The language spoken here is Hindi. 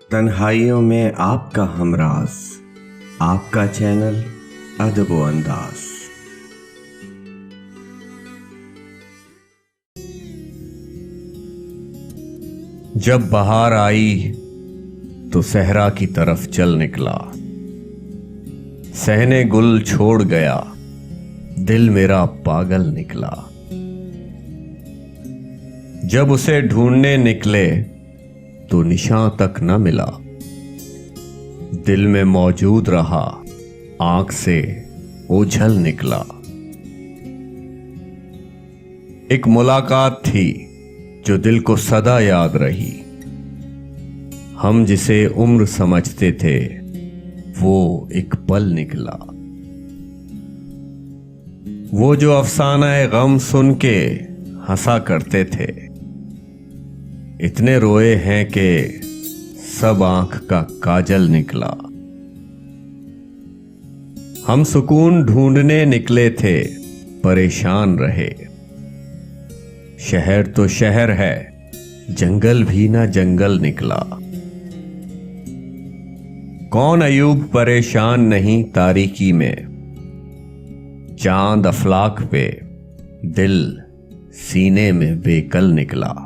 तन्हाइयों में आपका हमराज, आपका चैनल अदब व अंदाज। जब बहार आई तो सहरा की तरफ चल निकला, सहने गुल छोड़ गया, दिल मेरा पागल निकला। जब उसे ढूंढने निकले तो निशान तक न मिला, दिल में मौजूद रहा, आंख से ओझल निकला। एक मुलाकात थी जो दिल को सदा याद रही, हम जिसे उम्र समझते थे वो एक पल निकला। वो जो अफसाना गम सुन के हंसा करते थे, इतने रोए हैं कि सब आंख का काजल निकला। हम सुकून ढूंढने निकले थे, परेशान रहे। शहर तो शहर है, जंगल भी ना जंगल निकला। कौन अयूब परेशान नहीं तारीकी में, चांद अफलाक पे दिल सीने में बेकल निकला।